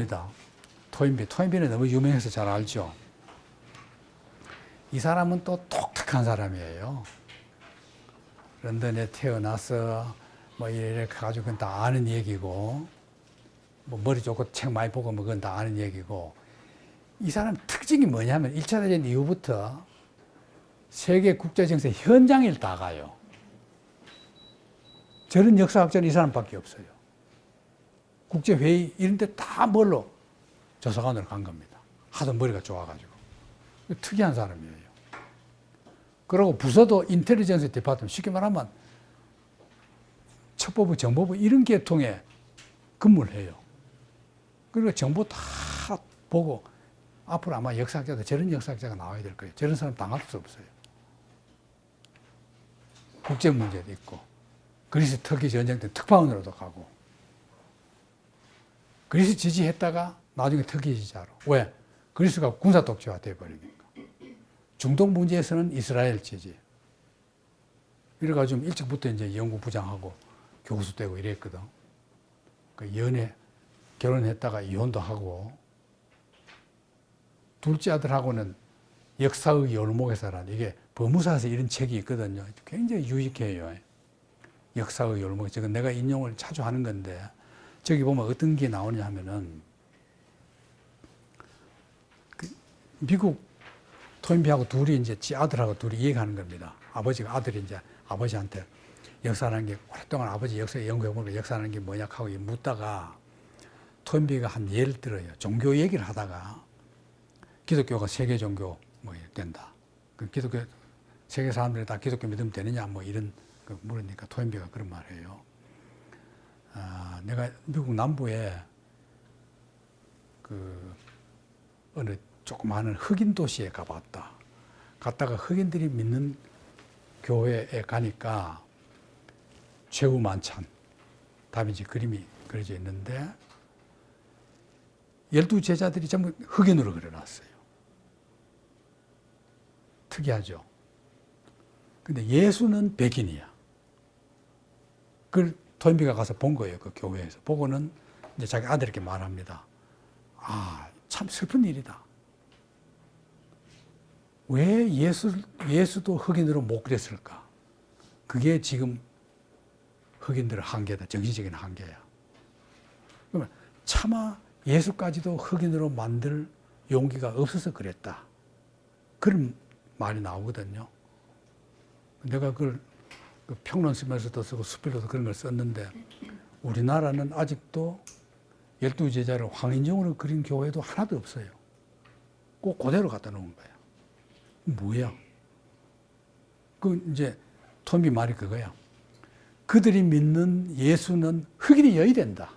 있습니다. 토인비는 너무 유명해서 잘 알죠. 이 사람은 또 독특한 사람이에요. 런던에 태어나서 뭐 이래 가지고 그건 다 아는 얘기고, 뭐 머리 좋고 책 많이 보고 뭐 그건 다 아는 얘기고, 이 사람 특징이 뭐냐면 1차 대전 이후부터 세계 국제정세 현장을 다 가요. 저런 역사학자는 이 사람밖에 없어요. 국제회의 이런 데 다 뭘로? 조사관으로 간 겁니다. 하도 머리가 좋아가지고. 특이한 사람이에요. 그리고 부서도 인텔리전스 디파트먼트, 쉽게 말하면 첩보부, 정보부 이런 계통에 근무를 해요. 그리고 정보 다 보고 앞으로 아마 역사학자도 저런 역사학자가 나와야 될 거예요. 저런 사람 당할 수 없어요. 국제 문제도 있고, 그리스 터키 전쟁 때 특파원으로도 가고, 그리스 지지했다가 나중에 터키 지지자로. 왜? 그리스가 군사 독재화 돼버리니까. 중동 문제에서는 이스라엘 지지. 이래가지고 일찍부터 이제 연구부장하고 교수 되고 이랬거든. 그 결혼했다가 이혼도 하고, 둘째 아들하고는 역사의 열목에서라는, 이게 법무사에서 이런 책이 있거든요. 굉장히 유익해요. 역사의 열목. 지금 내가 인용을 자주 하는 건데, 저기 보면 어떤 게 나오냐 하면은, 미국 토인비하고 둘이 이제 지 아들하고 둘이 얘기하는 겁니다. 아들이 이제 아버지한테 역사라는 게, 오랫동안 아버지 역사 연구해보니까 역사라는 게 뭐냐 하고 묻다가, 토인비가 한 예를 들어요. 종교 얘기를 하다가, 기독교가 세계 종교 뭐 된다. 기독교, 세계 사람들이 다 기독교 믿으면 되느냐 뭐 이런 거 물으니까 토인비가 그런 말을 해요. 내가 미국 남부에 그 어느 조그마한 흑인 도시에 가봤다. 갔다가 흑인들이 믿는 교회에 가니까 최후 만찬 다빈치 그림이 그려져 있는데 12제자들이 전부 흑인으로 그려놨어요. 특이하죠. 근데 예수는 백인이야. 그걸 토인비가 가서 본 거예요. 그 교회에서. 보고는 이제 자기 아들에게 말합니다. 참 슬픈 일이다. 왜 예수도 흑인으로 못 그렸을까? 그게 지금 흑인들의 한계다. 정신적인 한계야. 그러면 차마 예수까지도 흑인으로 만들 용기가 없어서 그랬다. 그런 말이 나오거든요. 내가 그걸 평론 쓰면서도 쓰고 수필로도 그런 걸 썼는데, 우리나라는 아직도 12제자를 황인종으로 그린 교회도 하나도 없어요. 꼭 그대로 갖다 놓은 거야. 뭐야? 이제 토인비 말이 그거야. 그들이 믿는 예수는 흑인이어야 된다.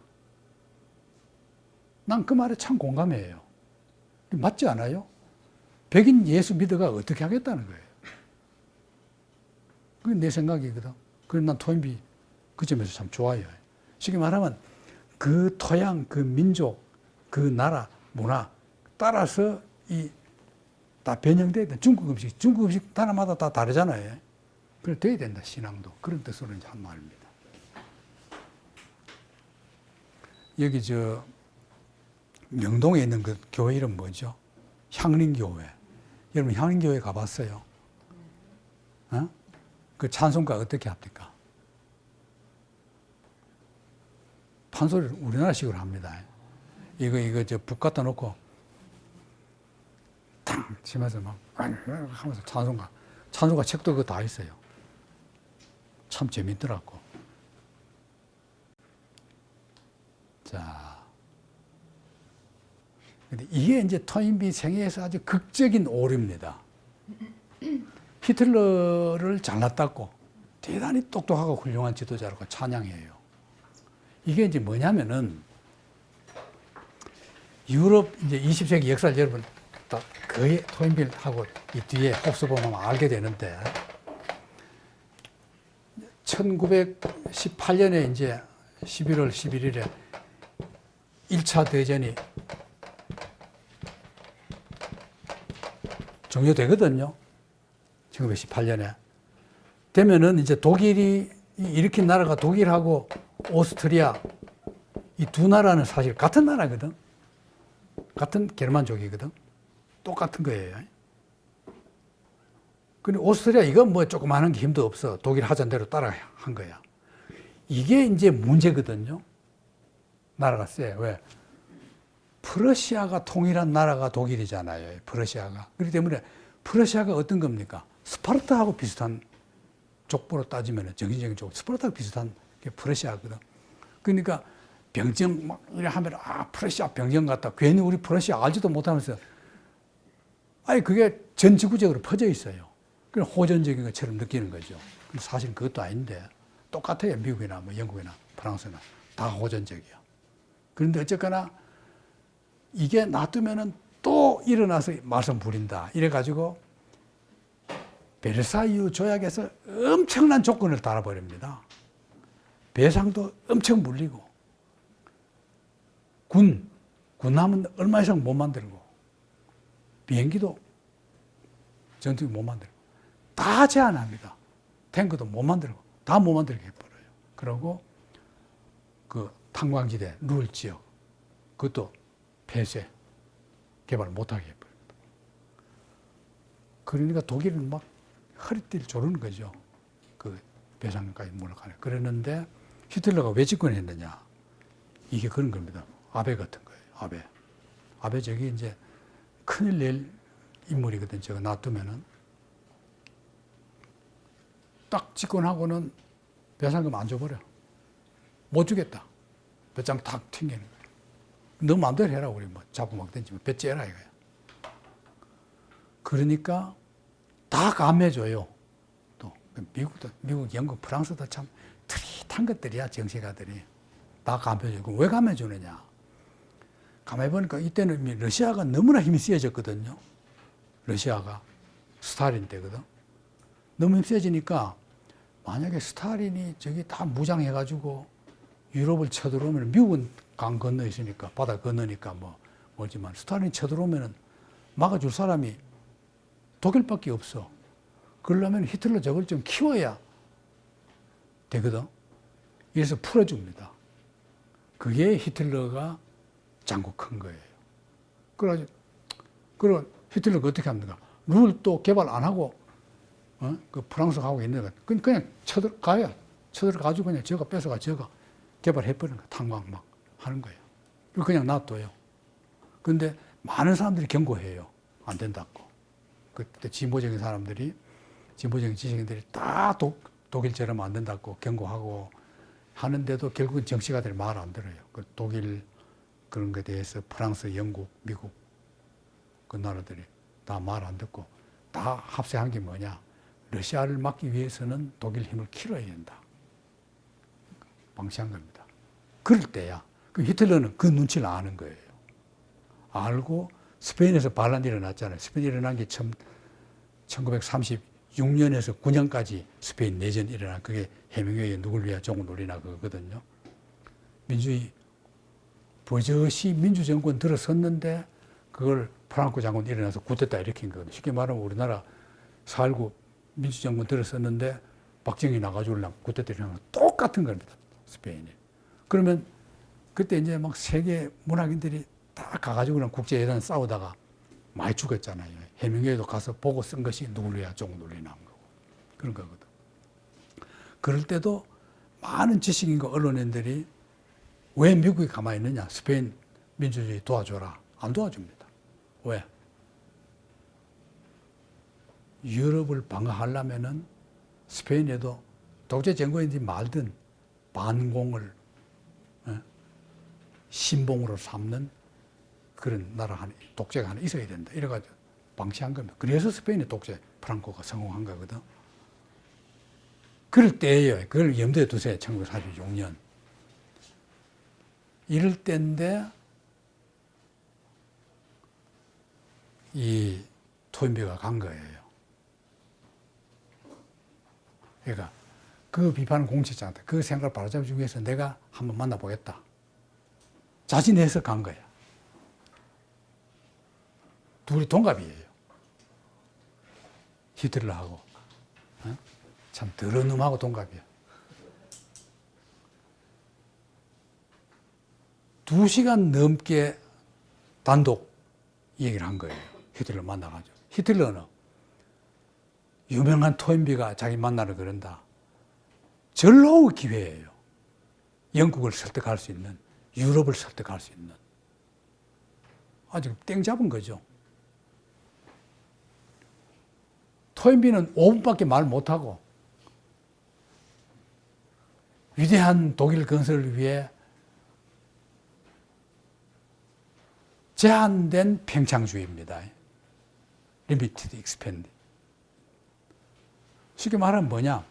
난 그 말에 참 공감해요. 맞지 않아요? 백인 예수 믿어가 어떻게 하겠다는 거예요. 그게 내 생각이거든. 그래서 난 토인비 그 점에서 참 좋아요. 쉽게 말하면 그 토양, 그 민족, 그 나라, 문화 따라서 다 변형돼야 돼. 중국 음식 나라마다 다 다르잖아요. 그래 돼야 된다, 신앙도. 그런 뜻으로 이제 한 말입니다. 여기 명동에 있는 그 교회 이름 뭐죠? 향림교회. 여러분 향림교회 가봤어요? 그 찬송가 어떻게 합니까? 판소리를 우리나라식으로 합니다. 이거 북 갖다 놓고 탕 치면서 막 하면서 찬송가 책도 그거 다 있어요. 참 재밌더라고. 자, 근데 이게 이제 토인비 생애에서 아주 극적인 오류입니다. 히틀러를 잘났다고 대단히 똑똑하고 훌륭한 지도자라고 찬양해요. 이게 이제 뭐냐면은 유럽 이제 20세기 역사를 여러분 거의 토인비하고 이 뒤에 홉스 보면 알게 되는데 1918년에 이제 11월 11일에 1차 대전이 종료되거든요. 1918년에. 되면은 이제 독일이 일으킨 나라가 독일하고 오스트리아 이 두 나라는 사실 같은 나라거든. 같은 게르만족이거든. 똑같은 거예요. 근데 오스트리아 이건 뭐 조그마한 게 힘도 없어. 독일 하던 대로 따라 한 거야. 이게 이제 문제거든요. 나라가 세. 왜? 프러시아가 통일한 나라가 독일이잖아요. 프러시아가. 그렇기 때문에 프러시아가 어떤 겁니까? 스파르타하고 비슷한 족보로 따지면 정신적인 족, 스파르타하고 비슷한 게 프러시아거든. 그러니까 병정 막 이래 하면 프러시아 병정 같다. 괜히 우리 프러시아 알지도 못하면서 아니 그게 전 지구적으로 퍼져 있어요. 그냥 호전적인 것처럼 느끼는 거죠. 근데 사실 그것도 아닌데 똑같아요. 미국이나 뭐 영국이나 프랑스나 다 호전적이야. 그런데 어쨌거나 이게 놔두면은 또 일어나서 말썽 부린다. 이래가지고 베르사유 조약에서 엄청난 조건을 달아버립니다. 배상도 엄청 물리고 군함은 얼마 이상 못 만들고 비행기도 전투기 못 만들고 다 제한합니다. 탱크도 못 만들고 다 못 만들게 해버려요. 그리고 그 탄광지대 룰 지역 그것도 폐쇄 개발 못하게 해버립니다. 그러니까 독일은 막 허리띠를 조르는 거죠. 그 배상까지 몰락하네. 그랬는데 히틀러가 왜 집권했느냐? 이게 그런 겁니다. 아베 같은 거예요. 아베 저기 이제 큰일 낼 인물이거든. 저거 놔두면은 딱 집권하고는 배상금 안 줘버려. 못 주겠다. 배짱 탁 튕기는 거예요. 너 마음대로 해라. 우리 뭐 잡아먹든지 배 째라 이거야. 그러니까 다 감해줘요. 또 미국, 영국, 프랑스도 참 트릿한 것들이야. 정치가들이 다 감해주고 왜 감해주느냐? 감해보니까 이때는 러시아가 너무나 힘이 세졌거든요. 러시아가 스탈린 때거든. 너무 힘 세지니까 만약에 스탈린이 저기 다 무장해가지고 유럽을 쳐들어오면 미국은 강 건너 있으니까 바다 건너니까 뭐지만 스탈린이 쳐들어오면 막아줄 사람이 독일밖에 없어. 그러려면 히틀러 저걸 좀 키워야 되거든. 이래서 풀어줍니다. 그게 히틀러가 장구 큰 거예요. 그럼 히틀러가 어떻게 합니까? 룰 또 개발 안 하고, 그 프랑스가 하고 있는 거, 그냥 쳐들어가지고 그냥 저거 뺏어가 저거 개발해버리는 거야. 탄광 막 하는 거예요. 그냥 놔둬요. 근데 많은 사람들이 경고해요. 안 된다고. 그때 진보적인 지식인들이 다 독일처럼 안 된다고 경고하고 하는데도 결국은 정치가들이 말 안 들어요. 그 독일 그런 것에 대해서 프랑스, 영국, 미국 그 나라들이 다 말 안 듣고 다 합세한 게 뭐냐. 러시아를 막기 위해서는 독일 힘을 키워야 된다. 방치한 겁니다. 그럴 때야. 그 히틀러는 그 눈치를 아는 거예요. 알고 스페인에서 반란이 일어났잖아요. 스페인이 일어난 게 1936년에서 9년까지 스페인 내전이 일어난 그게 해밍웨이의 누굴 위하여 종을 울리나 그거거든요. 버젓이 민주정권 들어섰는데 그걸 프랑코 장군 일어나서 쿠데타 일으킨 거거든요. 쉽게 말하면 우리나라 4.19 민주정권 들어섰는데 박정희 나가주려고 쿠데타 일어난 거 똑같은 겁니다. 스페인이. 그러면 그때 이제 막 세계 문학인들이 다 가가지고 그냥 국제예산 싸우다가 많이 죽었잖아요. 해밍웨이도 가서 보고 쓴 것이 누굴 위하여 종을 울리나 거고. 그런 거거든. 그럴 때도 많은 지식인과 언론인들이 왜 미국이 가만히 있느냐? 스페인 민주주의 도와줘라. 안 도와줍니다. 왜? 유럽을 방어하려면은 스페인에도 독재 정권인들이 말든 반공을 신봉으로 삼는 그런 나라 하나, 독재가 하나 있어야 된다. 이래가지고 방치한 겁니다. 그래서 스페인의 독재 프랑코가 성공한 거거든. 그럴 때예요. 그걸 염두에 두세요. 1946년. 이럴 때인데 이 토인비가 간 거예요. 그러니까 그 비판은 공식자한테 그 생각을 바로잡기 위해서 내가 한번 만나보겠다. 자진해서 간 거야. 둘이 동갑이에요. 히틀러하고. 참 더러운 놈하고 동갑이야. 2시간 넘게 단독 얘기를 한 거예요. 히틀러 만나가지고. 히틀러는 유명한 토인비가 자기 만나러 그런다. 절호의 기회예요. 영국을 설득할 수 있는, 유럽을 설득할 수 있는. 아주 땡 잡은 거죠. 토인비는 5분밖에 말 못하고 위대한 독일 건설을 위해 제한된 팽창주의입니다. Limited Expand. 쉽게 말하면 뭐냐?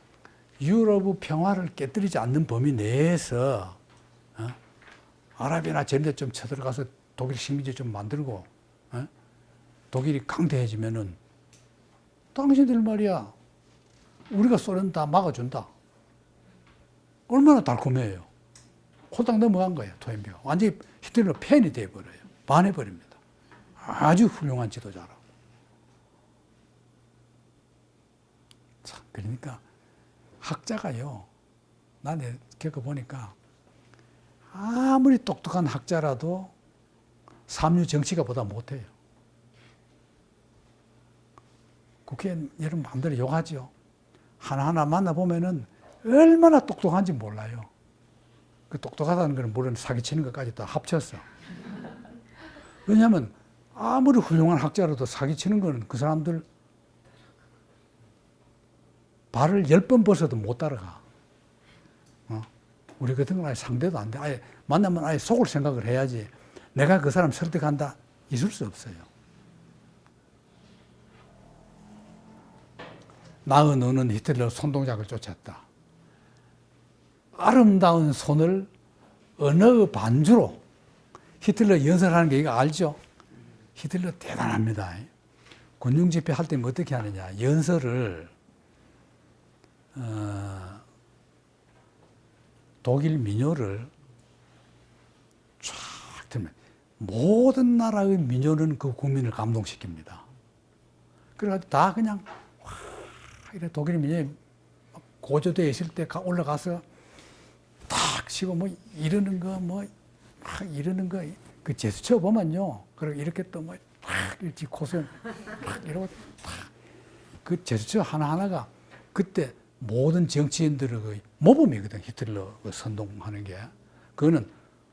유럽의 평화를 깨뜨리지 않는 범위 내에서 아라비아나 저런 데 좀 쳐들어가서 독일 식민지 좀 만들고 독일이 강대해지면은 당신들 말이야 우리가 소련 다 막아준다. 얼마나 달콤해요. 홀딱 넘어간 거예요. 토인비가. 완전히 히틀러 팬이 돼버려요. 반해버립니다. 아주 훌륭한 지도자라고. 참, 그러니까 학자가요. 나는 겪어보니까 아무리 똑똑한 학자라도 삼류 정치가보다 못해요. 국회의원 여러분 마음대로 욕하죠. 하나하나 만나보면은 얼마나 똑똑한지 몰라요. 그 똑똑하다는 건 물론 사기치는 것까지 다 합쳐서. 왜냐하면 아무리 훌륭한 학자라도 사기치는 건 그 사람들 발을 10번 벗어도 못 따라가. 우리 같은 건 아예 상대도 안 돼. 아예 만나면 아예 속을 생각을 해야지. 내가 그 사람 설득한다? 있을 수 없어요. 나의 너는 히틀러 손동작을 쫓았다. 아름다운 손을 언어의 반주로 히틀러 연설하는 게 이거 알죠? 히틀러 대단합니다. 군중집회 할 때는 어떻게 하느냐. 연설을 독일 민요를 쫙 들면 모든 나라의 민요는 그 국민을 감동시킵니다. 그래가지고 다 그냥 와, 이래 독일 민요에 고조되어 있을 때 올라가서 탁 치고 뭐 이러는 거 뭐 막 이러는 거 그 제스처 보면요. 그리고 이렇게 또 뭐 탁 일찍 코선 탁 이러고 탁 그 제스처 하나하나가 그때 모든 정치인들의 모범이거든. 히틀러 선동하는 게. 그거는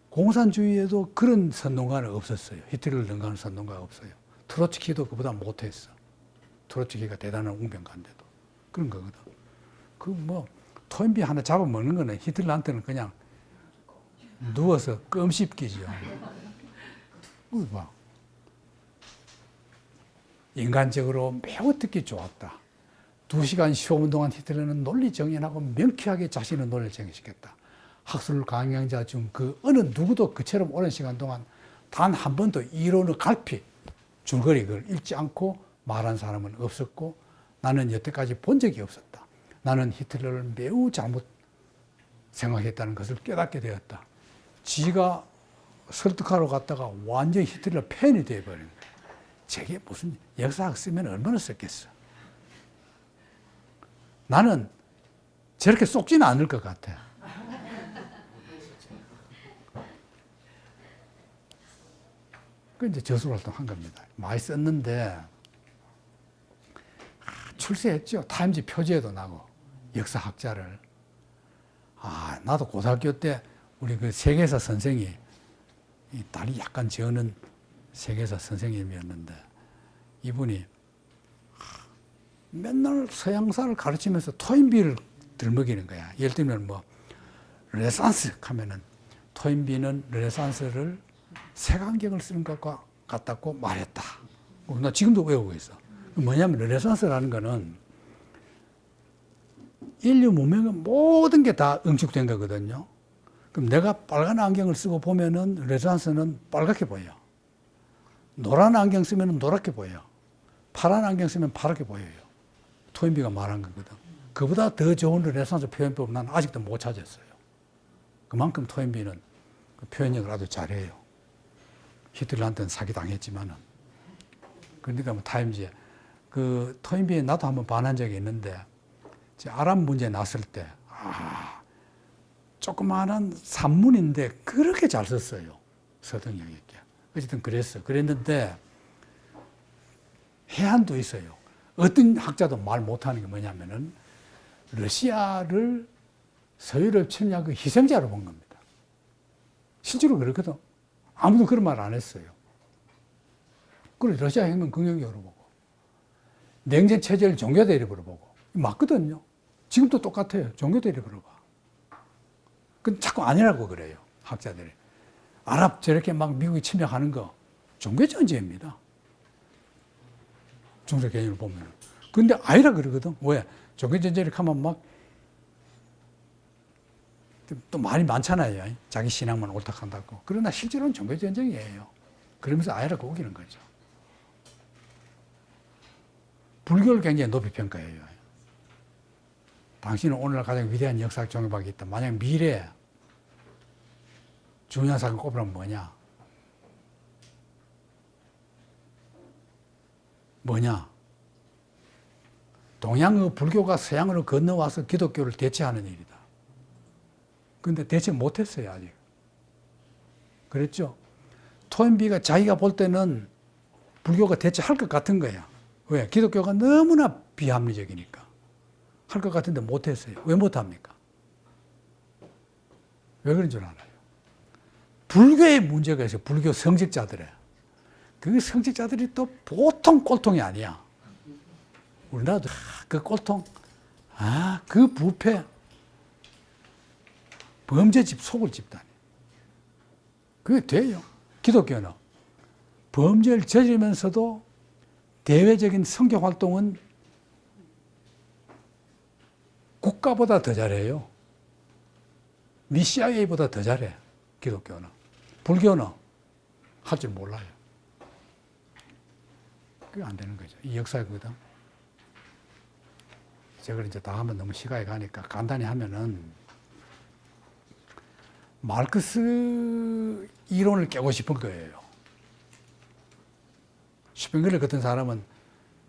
공산주의에도 그런 선동가는 없었어요. 히틀러를 능가하는 선동가가 없어요. 트로츠키도 그보다 못했어. 트로츠키가 대단한 웅변가인데도. 그런 거거든. 그 뭐 토인비 하나 잡아먹는 거는 히틀러한테는 그냥 누워서 껌 씹기죠. 봐. 인간적으로 매우 듣기 좋았다. 2시간 15분 동안 히틀러는 논리 정연하고 명쾌하게 자신의 논리를 정의시켰다. 학술 강연자 중 그 어느 누구도 그처럼 오랜 시간 동안 단 한 번도 이론의 갈피, 줄거리 그걸 읽지 않고 말한 사람은 없었고 나는 여태까지 본 적이 없었다. 나는 히틀러를 매우 잘못 생각했다는 것을 깨닫게 되었다. 지가 설득하러 갔다가 완전히 히틀러 팬이 되어버린 거야. 저게 무슨 역사학 쓰면 얼마나 썼겠어. 나는 저렇게 쏙지는 않을 것 같아. 그 이제 저술활동 한 겁니다. 많이 썼는데 출세했죠. 타임지 표지에도 나고 역사학자를. 나도 고등학교 때 우리 그 세계사 선생이 이 다리 약간 저는 세계사 선생님이었는데 이분이 맨날 서양사를 가르치면서 토인비를 들먹이는 거야. 예를 들면 뭐 르네상스 하면은 토인비는 르네상스를 색안경을 쓰는 것과 같다고 말했다. 나 지금도 외우고 있어. 뭐냐면 르네상스라는 거는 인류 문명의 모든 게 다 응축된 거거든요. 그럼 내가 빨간 안경을 쓰고 보면은 르네상스는 빨갛게 보여. 노란 안경 쓰면 노랗게 보여. 파란 안경 쓰면 파랗게 보여요. 토인비가 말한 거거든. 그보다 더 좋은 르네상스 표현법을 난 아직도 못 찾았어요. 그만큼 토인비는 그 표현력을 아주 잘해요. 히틀러한테는 사기당했지만은. 그러니까 뭐 타임지에 그 토인비에 나도 한번 반한 적이 있는데 아랍 문제 났을 때 조그마한 산문인데 그렇게 잘 썼어요. 서등력 있게. 어쨌든 그랬는데 해안도 있어요. 어떤 학자도 말 못하는 게 뭐냐면은 러시아를 서유럽 침략 그 희생자로 본 겁니다. 실제로 그렇거든. 아무도 그런 말 안 했어요. 그래 러시아 혁명 긍정적으로 보고 냉전 체제를 종교 대립으로 보고 맞거든요. 지금도 똑같아요. 종교 대립으로 봐. 근데 자꾸 아니라고 그래요. 학자들이. 아랍 저렇게 막 미국이 침략하는 거 종교 전쟁입니다. 중세 개념을 보면. 근데 아니라 그러거든. 왜? 종교 전쟁을 하면 막 또 말이 많잖아요. 자기 신앙만 옳다고 한다고. 그러나 실제로는 종교 전쟁이에요. 그러면서 아니라고 우기는 거죠. 불교를 굉장히 높이 평가해요. 당신은 오늘날 가장 위대한 역사적 종교밖에 있다. 만약 미래에 중요한 사건 꼽으면 뭐냐? 동양의 불교가 서양으로 건너와서 기독교를 대체하는 일이다. 그런데 대체 못했어요, 아직. 그랬죠? 토인비가 자기가 볼 때는 불교가 대체할 것 같은 거야. 왜? 기독교가 너무나 비합리적이니까. 할 것 같은데 못했어요. 왜 못합니까? 왜 그런 줄 알아요? 불교의 문제가 있어요. 불교 성직자들에. 그 성직자들이 또 보통 꼴통이 아니야. 우리나라도 그 꼴통, 그 부패, 범죄집 속을 집단이. 그게 돼요. 기독교는 범죄를 저지르면서도 대외적인 성교 활동은 국가보다 더 잘해요. 미 CIA보다 더 잘해. 기독교는. 불교는 할 줄 몰라요. 그게 안 되는 거죠. 이 역사거든. 제가 이제 다 하면 너무 시간이 가니까 간단히 하면은 마르크스 이론을 깨고 싶은 거예요. 슈팽글러 같은 사람은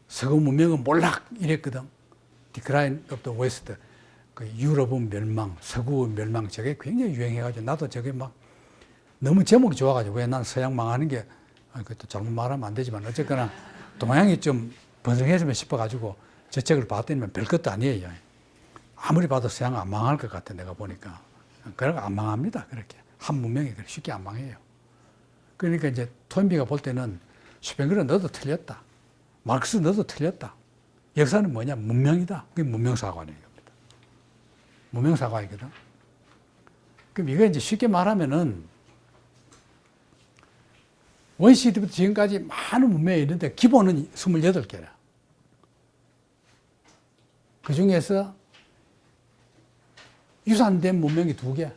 서구 문명은 몰락 이랬거든. 디크라인 오브 더 웨스트. 그 유럽은 멸망, 서구의 멸망 저게 굉장히 유행해가지고 나도 저게 막 너무 제목이 좋아가지고 왜 난 서양 망하는 게 그것도 잘못 말하면 안 되지만 어쨌거나 동양이 좀 번성했으면 싶어가지고 저 책을 봤더니 별것도 아니에요. 아무리 봐도 서양 안 망할 것 같아 내가 보니까. 그러니까 안 망합니다. 그렇게 한 문명이 그렇게 쉽게 안 망해요. 그러니까 이제 토인비가 볼 때는 슈팽글러 너도 틀렸다. 마르크스 너도 틀렸다. 역사는 뭐냐? 문명이다. 그게 문명사관인 겁니다. 문명사관이거든. 그럼 이거 이제 쉽게 말하면은 원시부터 지금까지 많은 문명이 있는데 기본은 28개라. 그 중에서 유산된 문명이 2개.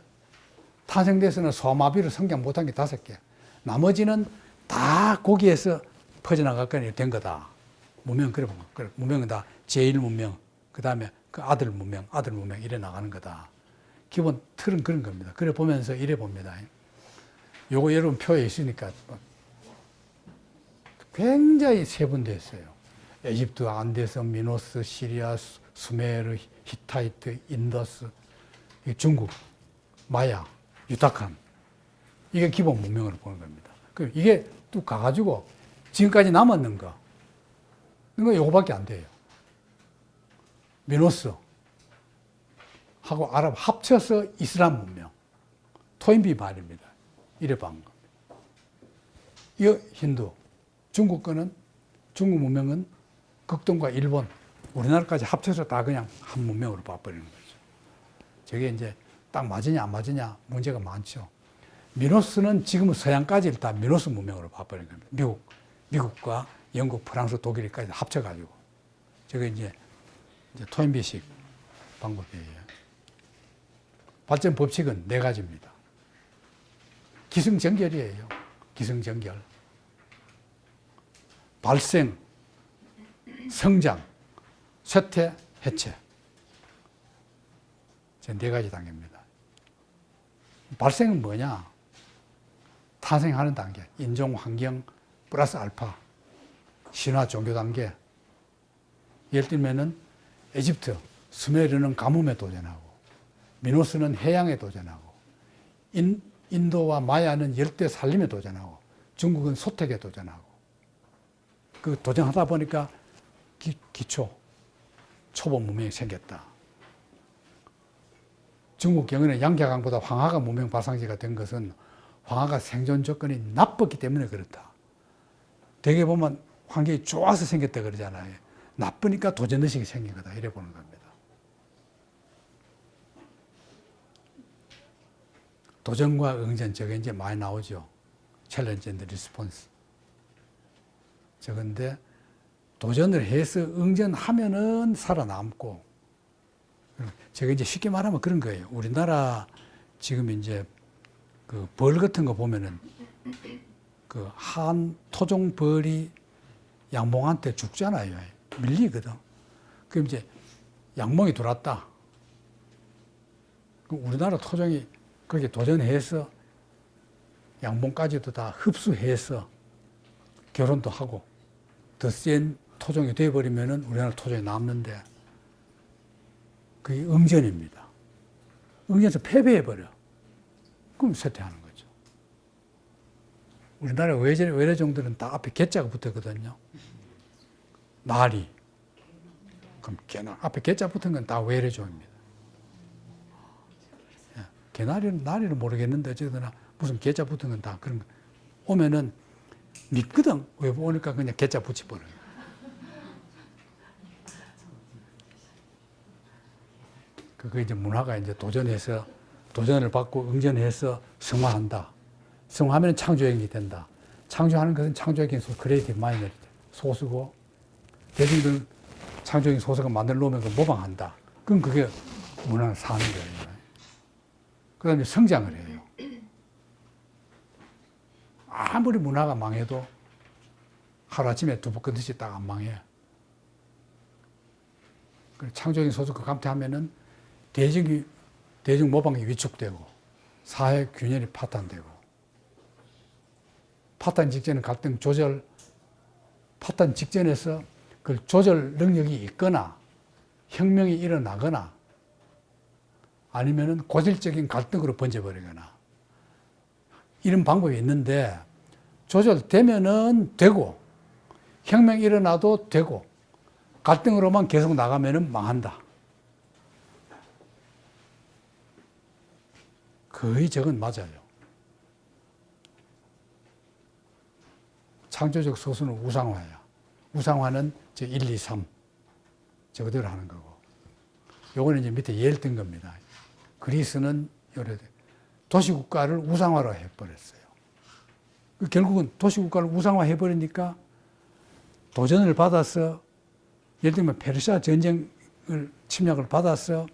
탄생돼서는 소마비로 성장 못한 게 5개. 나머지는 다 거기에서 퍼져나가거나 된 거다. 문명, 그래 보면. 그래. 문명은 다 제1문명, 그 다음에 그 아들 문명 이래 나가는 거다. 기본 틀은 그런 겁니다. 그래 보면서 이래 봅니다. 요거 여러분 표에 있으니까 굉장히 세분됐어요. 에집트, 안데스, 미노스, 시리아, 수메르, 히타이트, 인더스, 중국, 마야, 유타칸. 이게 기본 문명으로 보는 겁니다. 이게 또 가가지고 지금까지 남았는 거, 이거 요거밖에 안 돼요. 미노스 하고 아랍 합쳐서 이슬람 문명. 토인비 말입니다. 이래 본 겁니다. 이거 힌두. 중국 거는, 중국 문명은 극동과 일본, 우리나라까지 합쳐서 다 그냥 한 문명으로 봐버리는 거죠. 저게 이제 딱 맞으냐 안 맞으냐 문제가 많죠. 미노스는 지금은 서양까지 다 미노스 문명으로 봐버리는 겁니다. 미국과 영국, 프랑스, 독일까지 합쳐가지고. 저게 이제 토인비식 방법이에요. 발전 법칙은 4가지입니다. 기승전결이에요. 기승전결. 발생, 성장, 쇠퇴, 해체. 저 4가지 단계입니다. 발생은 뭐냐? 탄생하는 단계, 인종, 환경, 플러스 알파, 신화, 종교 단계. 예를 들면은 에집트, 수메르는 가뭄에 도전하고, 미노스는 해양에 도전하고, 인도와 마야는 열대 산림에 도전하고, 중국은 소택에 도전하고 그 도전하다 보니까 기초 초보 문명이 생겼다. 중국 경우는 양자강보다 황하가 문명 발상지가 된 것은 황하가 생존 조건이 나빴기 때문에 그렇다. 대개 보면 환경이 좋아서 생겼다 그러잖아요. 나쁘니까 도전의식이 생긴 거다. 이래 보는 겁니다. 도전과 응전, 저게 이제 많이 나오죠. 챌린지 앤드 리스폰스. 저건데, 도전을 해서 응전하면은 살아남고, 제가 이제 쉽게 말하면 그런 거예요. 우리나라 지금 이제 그 벌 같은 거 보면은 그 한 토종 벌이 양봉한테 죽잖아요. 밀리거든. 그럼 이제 양봉이 들어왔다. 그럼 우리나라 토종이 거기에 도전해서 양봉까지도 다 흡수해서 결혼도 하고 더 센 토종이 되어버리면은 우리나라 토종이 남는데 그게 응전입니다. 응전에서 패배해버려. 그럼 쇠퇴하는 거죠. 우리나라 외래 종들은 다 앞에 개자가 붙었거든요. 나리. 그럼 개나 앞에 개자 붙은 건 다 외래종입니다. 개나리는 모르겠는데 어쨌거나 무슨 개자 붙은 건 다 그런 거. 오면은 밉거든. 왜 오니까 그냥 개자 붙여버려요. 그 이제 문화가 이제 도전을 받고 응전해서 성화한다. 성화하면 창조행위 된다. 창조하는 것은 창조적인 크리에이티브 마이너리티. 소수고, 대중들 창조적인 소수가 만들어 놓으면 그 모방한다. 그럼 그게 문화는 사는 거예요. 그 다음에 성장을 해요. 아무리 문화가 망해도 하루아침에 두부끄듯이 딱 안 망해. 창조적인 소수가 감퇴하면은 대중 모방이 위축되고 사회 균열이 파탄되고 파탄 직전의 갈등 조절, 파탄 직전에서 그 조절 능력이 있거나 혁명이 일어나거나 아니면은 고질적인 갈등으로 번져버리거나 이런 방법이 있는데 조절되면은 되고 혁명이 일어나도 되고 갈등으로만 계속 나가면은 망한다. 거의 저건 맞아요. 창조적 소수는 우상화야. 우상화는 저 1, 2, 3 저 그대로 하는 거고. 요거는 이제 밑에 예를 든 겁니다. 그리스는 도시국가를 우상화로 해버렸어요. 결국은 도시국가를 우상화 해버리니까 도전을 받아서 예를 들면 페르시아 전쟁을 침략을 받아서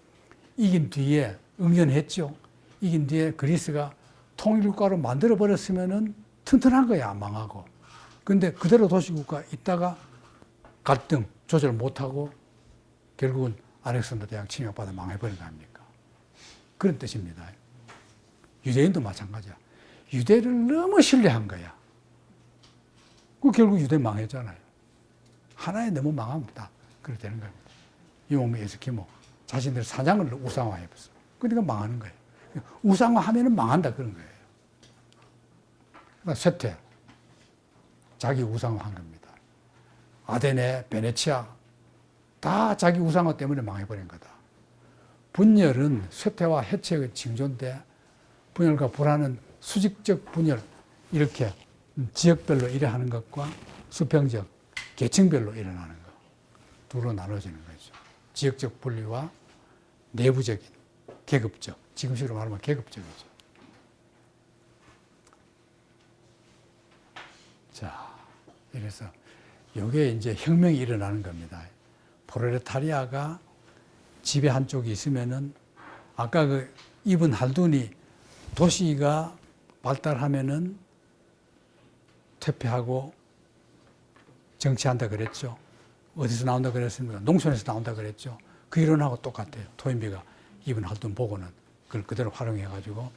이긴 뒤에 응연했죠. 이긴 뒤에 그리스가 통일국가로 만들어버렸으면은 튼튼한 거야, 망하고. 근데 그대로 도시국가 있다가 갈등, 조절 못하고 결국은 알렉산더 대왕 침략받아 망해버린 거 아닙니까? 그런 뜻입니다. 유대인도 마찬가지야. 유대를 너무 신뢰한 거야. 그 결국 유대 망했잖아요. 하나에 너무 망하면 다 그렇게 되는 겁니다. 요모 에스키모 자신들 사냥을 우상화해봤어. 그러니까 망하는 거예요. 우상화하면 망한다 그런 거예요. 그러니까 쇠퇴. 자기 우상화한 겁니다. 아테네, 베네치아 다 자기 우상화 때문에 망해버린 거다. 분열은 쇠퇴와 해체의 징조인데 분열과 불화는 수직적 분열 이렇게 지역별로 일어나는 것과 수평적 계층별로 일어나는 것 두로 나눠지는 거죠. 지역적 분리와 내부적인 계급적 지금식으로 말하면 계급적이죠. 자, 이래서 이게 이제 혁명이 일어나는 겁니다. 프롤레타리아가 집에 한쪽이 있으면은 아까 그 이븐 할둔이 도시가 발달하면은 퇴폐하고 정치한다 그랬죠. 어디서 나온다 그랬습니까? 농촌에서 나온다 그랬죠. 그 이론하고 똑같아요. 토인비가 이븐 할둔 보고는 그걸 그대로 활용해가지고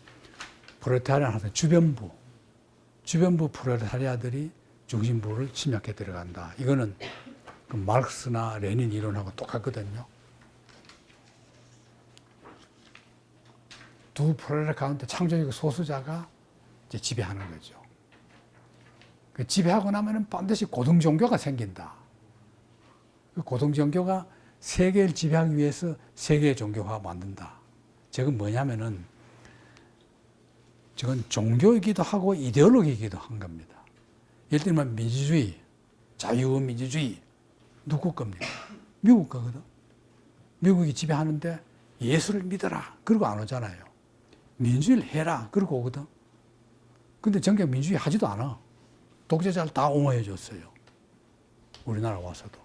프롤레타리아는 주변부 프롤레타리아들이 중심부를 침략해 들어간다. 이거는 그 마르크스나 레닌 이론하고 똑같거든요. 두 프롤레타리아 가운데 창조적 소수자가 이제 지배하는 거죠. 지배하고 나면은 반드시 고등 종교가 생긴다. 그 고등 종교가 세계를 지배하기 위해서 세계의 종교화 만든다. 저건 뭐냐면은 저건 종교이기도 하고 이데올로기이기도 한 겁니다. 예를 들면 민주주의, 자유민주주의 누구 겁니까? 미국 거거든. 미국이 지배하는데 예수를 믿어라. 그러고 안 오잖아요. 민주주의를 해라. 그러고 오거든. 근데 정작 민주주의 하지도 않아. 독재자를 다 옹호해 줬어요. 우리나라 와서도.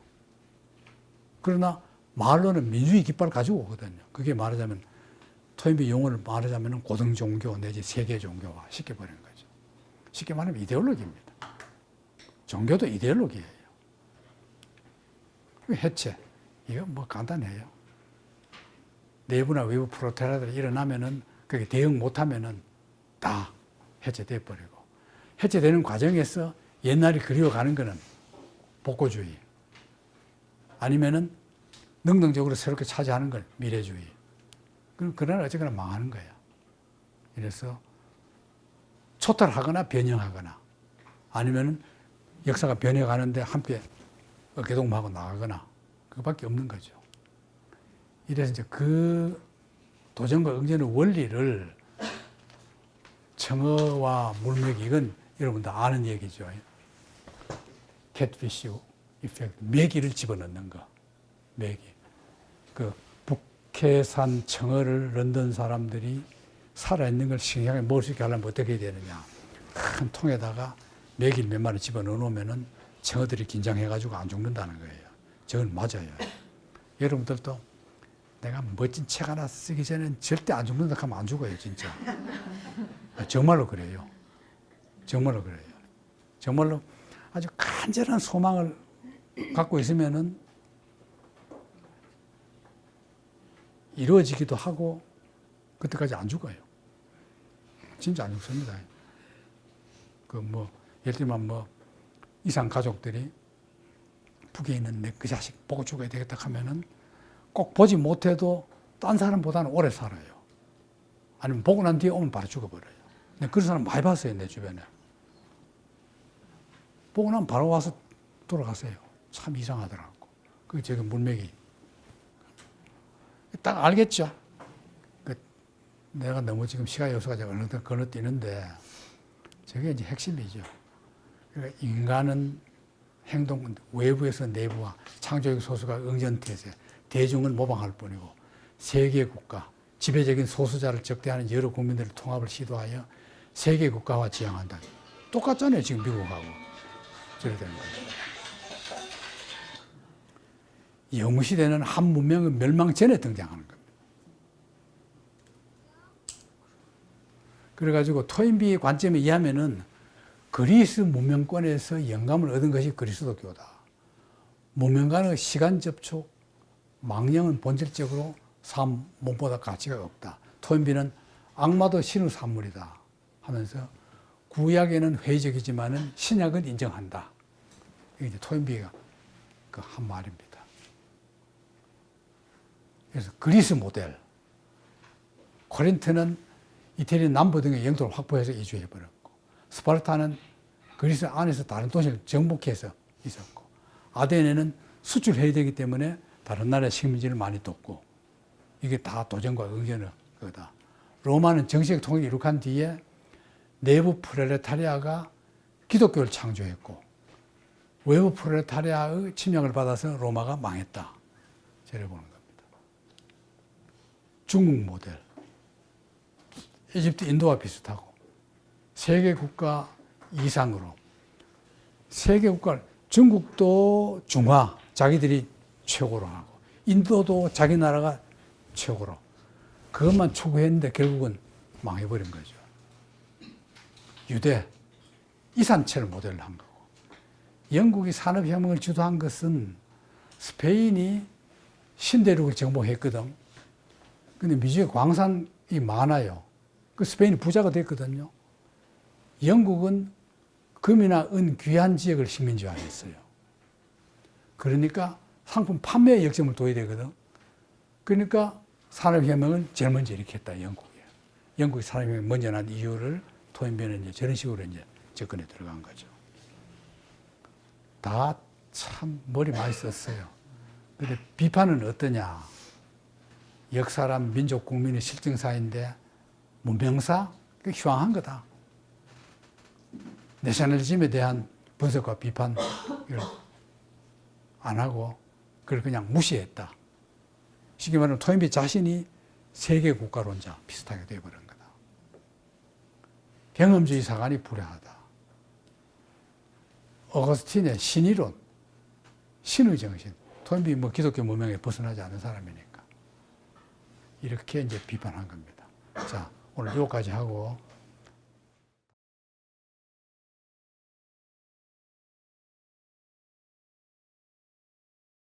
그러나 말로는 민주주의 깃발을 가지고 오거든요. 그게 말하자면 토인비 용어를 말하자면 고등종교 내지 세계종교화 시켜버리는 거죠. 쉽게 말하면 이데올로기입니다. 종교도 이데올로기예요. 해체. 이거 뭐 간단해요. 내부나 외부 프로테라들이 일어나면은 그게 대응 못하면은 다 해체돼 버리고 해체되는 과정에서 옛날이 그리워가는 거는 복고주의 아니면은 능동적으로 새롭게 차지하는 걸 미래주의. 그러나 어쨌거나 망하는 거야. 이래서 초탈하거나 변형하거나 아니면은 역사가 변해가는데 한패 어깨동무하고 나가거나 그거밖에 없는 거죠. 이래서 이제 그 도전과 응전의 원리를 청어와 물먹이 이건 여러분 다 아는 얘기죠. 캣피쉬 이펙트, 메기를 집어넣는 거. 메기. 그 북해산 청어를 런던 사람들이 살아있는 걸 싱싱하게 먹을 수 있게 하려면 어떻게 해야 되느냐. 큰 통에다가 메기를 몇 마리 집어넣어 놓으면은 청어들이 긴장해가지고 안 죽는다는 거예요. 저건 맞아요. 여러분들도 내가 멋진 책 하나 쓰기 전엔 절대 안 죽는다 하면 안 죽어요, 진짜. 정말로 그래요. 정말로 그래요. 정말로 아주 간절한 소망을 갖고 있으면은 이루어지기도 하고 그때까지 안 죽어요. 진짜 안 죽습니다. 예를 들면 이상 가족들이 북에 있는 내 그 자식 보고 죽어야 되겠다 하면은 꼭 보지 못해도 딴 사람보다는 오래 살아요. 아니면 보고 난 뒤에 오면 바로 죽어버려요. 근데 그런 사람 많이 봤어요, 내 주변에. 보고 나면 바로 와서 돌아가세요. 참 이상하더라고. 그게 저기 물맥이. 딱 알겠죠? 내가 너무 지금 시간이 없어가지고 어느덧 건너뛰는데 저게 이제 핵심이죠. 그러니까 인간은 행동, 외부에서 내부와 창조적 소수가 응전태세, 대중을 모방할 뿐이고 세계 국가, 지배적인 소수자를 적대하는 여러 국민들의 통합을 시도하여 세계 국가화 지향한다. 똑같잖아요, 지금 미국하고. 저래 되는 거예요. 영시대는 한 문명의 멸망 전에 등장하는 겁니다. 그래가지고 토인비의 관점에 의하면은 그리스 문명권에서 영감을 얻은 것이 그리스도교다. 문명과의 시간 접촉, 망령은 본질적으로 삶 몸보다 가치가 없다. 토인비는 악마도 신의 산물이다 하면서 구약에는 회의적이지만은 신약은 인정한다. 이게 이제 토인비가 그 한 말입니다. 그래서 그리스 모델, 코린트는 이태리 남부 등의 영토를 확보해서 이주해버렸고, 스파르타는 그리스 안에서 다른 도시를 정복해서 있었고, 아데네는 수출해야 되기 때문에 다른 나라의 식민지를 많이 돕고, 이게 다 도전과 응전의 거다. 로마는 정식 통일을 이룩한 뒤에 내부 프롤레타리아가 기독교를 창조했고, 외부 프롤레타리아의 침략을 받아서 로마가 망했다. 저래 보는 겁니다. 중국 모델, 이집트, 인도와 비슷하고 세계 국가 이상으로 세계 국가, 중국도 중화, 자기들이 최고로 하고 인도도 자기 나라가 최고로 그것만 추구했는데 결국은 망해버린 거죠. 유대, 이산체를 모델로 한 거고 영국이 산업혁명을 주도한 것은 스페인이 신대륙을 정복했거든. 근데 미주에 광산이 많아요. 그 스페인이 부자가 됐거든요. 영국은 금이나 은 귀한 지역을 식민지화했어요. 그러니까 상품 판매에 역점을 둬야 되거든. 그러니까 산업혁명을 제일 먼저 일으켰다, 영국이. 영국이 산업혁명 먼저 난 이유를 토인비는 이제 저런 식으로 이제 접근에 들어간 거죠. 다 참 머리 많이 썼어요. 근데 비판은 어떠냐? 역사란 민족 국민의 실증사인데 문명사? 그 휴황한 거다. 내셔널리즘에 대한 분석과 비판을 안 하고 그걸 그냥 무시했다. 쉽게 말하면 토인비 자신이 세계 국가론자 비슷하게 되어버린 거다. 경험주의 사관이 불행하다. 어거스틴의 신이론, 신의 정신. 토인비 뭐 기독교 문명에 벗어나지 않은 사람이니까. 이렇게 이제 비판한 겁니다. 자, 오늘 여기까지 하고